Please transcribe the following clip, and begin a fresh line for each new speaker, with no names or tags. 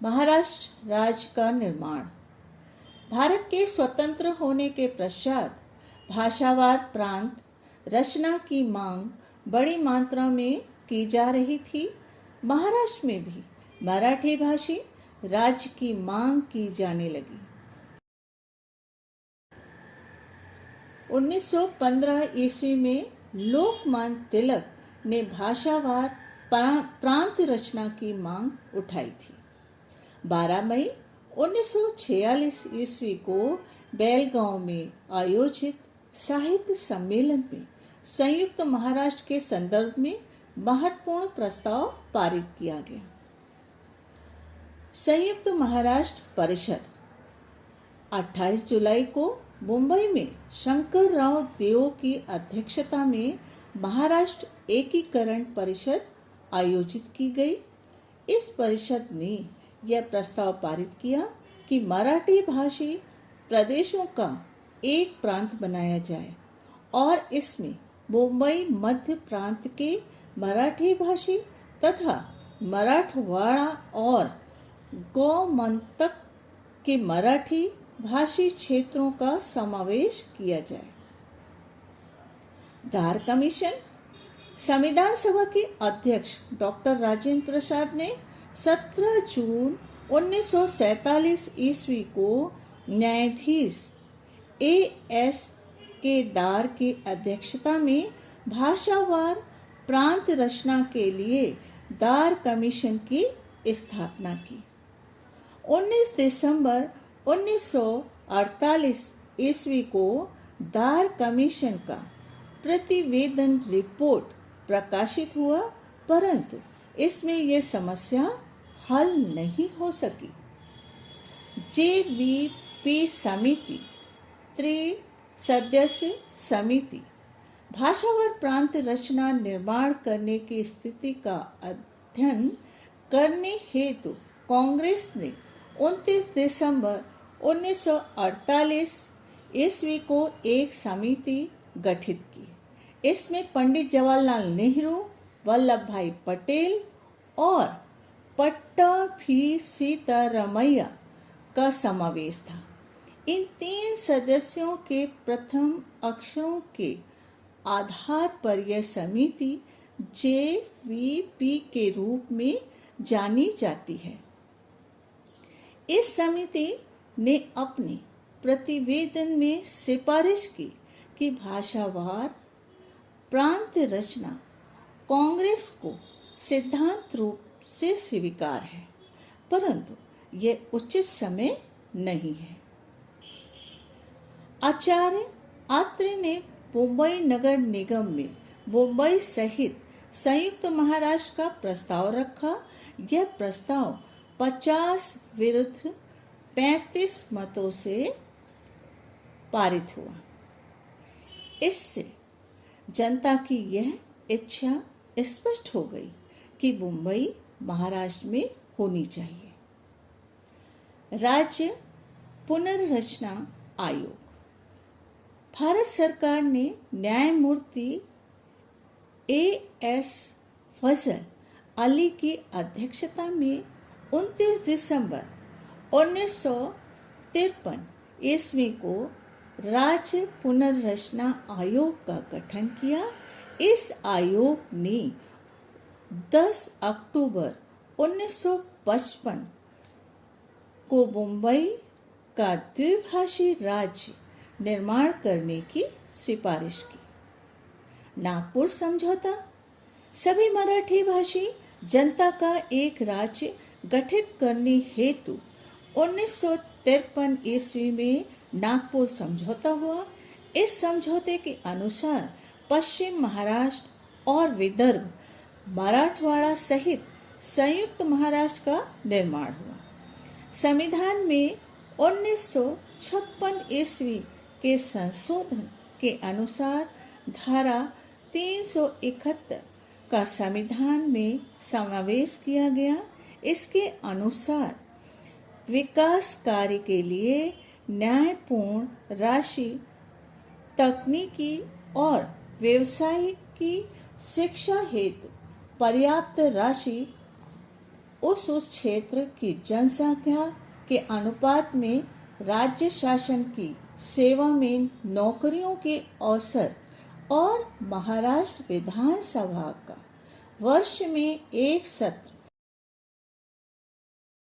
महाराष्ट्र राज्य का निर्माण। भारत के स्वतंत्र होने के पश्चात भाषावार प्रांत रचना की मांग बड़ी मात्रा में की जा रही थी। महाराष्ट्र में भी मराठी भाषी राज्य की मांग की जाने लगी। 1915 ईस्वी में लोकमान्य तिलक ने भाषावार प्रांत रचना की मांग उठाई थी। 12 मई 1946 ईस्वी को बेलगांव में आयोजित साहित्य सम्मेलन में संयुक्त महाराष्ट्र के संदर्भ में महत्वपूर्ण प्रस्ताव पारित किया गया। संयुक्त महाराष्ट्र परिषद 28 जुलाई को मुंबई में शंकरराव देओ की अध्यक्षता में महाराष्ट्र एकीकरण परिषद आयोजित की गई। इस परिषद ने यह प्रस्ताव पारित किया कि मराठी भाषी प्रदेशों का एक प्रांत बनाया जाए और इसमें मुंबई मध्य प्रांत के मराठी भाषी तथा मराठवाड़ा और गोमंतक के मराठी भाषी क्षेत्रों का समावेश किया जाए। धार कमीशन। संविधान सभा के अध्यक्ष डॉक्टर राजेंद्र प्रसाद ने 17 जून 1947 ईस्वी को न्यायाधीश A.S. के दार की अध्यक्षता में भाषावार प्रांत रचना के लिए दार कमीशन की स्थापना की। 19 दिसंबर 1948 ईस्वी को दार कमीशन का प्रतिवेदन रिपोर्ट प्रकाशित हुआ, परंतु इसमें यह समस्या हल नहीं हो सकी। JVP समिति त्रिसदस्य समिति भाषावार प्रांत रचना निर्माण करने की स्थिति का अध्ययन करने हेतु कांग्रेस ने 29 दिसंबर 1948 ईस्वी को एक समिति गठित की। इसमें पंडित जवाहरलाल नेहरू, वल्लभ भाई पटेल और पट्टाभी सीतारामैया का समावेश था। इन 3 सदस्यों के प्रथम अक्षरों के आधार पर यह समिति JVP के रूप में जानी जाती है। इस समिति ने अपने प्रतिवेदन में सिफारिश की कि भाषावार प्रांत रचना कांग्रेस को सिद्धांत रूप से स्वीकार है, परंतु यह उचित समय नहीं है। आचार्य आत्रे ने मुंबई नगर निगम में मुंबई सहित संयुक्त महाराष्ट्र का प्रस्ताव रखा। यह प्रस्ताव 50 विरुद्ध 35 मतों से पारित हुआ। इससे जनता की यह इच्छा स्पष्ट हो गई कि मुंबई महाराष्ट्र में होनी चाहिए। राज्य पुनर्रचना आयोग। भारत सरकार ने न्यायमूर्ति A.S. फजल अली की अध्यक्षता में 29 दिसंबर 1953 ईस्वी को राज्य पुनर्रचना आयोग का गठन किया। इस आयोग ने 10 अक्टूबर 1955 को मुंबई का द्विभाषी राज्य निर्माण करने की सिफारिश की। नागपुर समझौता। सभी मराठी भाषी जनता का एक राज्य गठित करने हेतु 1953 ईस्वी में नागपुर समझौता हुआ। इस समझौते के अनुसार पश्चिम महाराष्ट्र और विदर्भ मराठवाड़ा सहित संयुक्त महाराष्ट्र का निर्माण हुआ। संविधान में 1956 ईस्वी के संशोधन के अनुसार धारा 371 का संविधान में समावेश किया गया। इसके अनुसार विकास कार्य के लिए न्यायपूर्ण राशि, तकनीकी और व्यवसायिक की शिक्षा हेतु पर्याप्त राशि उस क्षेत्र की जनसंख्या के अनुपात में राज्य शासन की सेवा में नौकरियों के अवसर और महाराष्ट्र विधानसभा का वर्ष में एक सत्र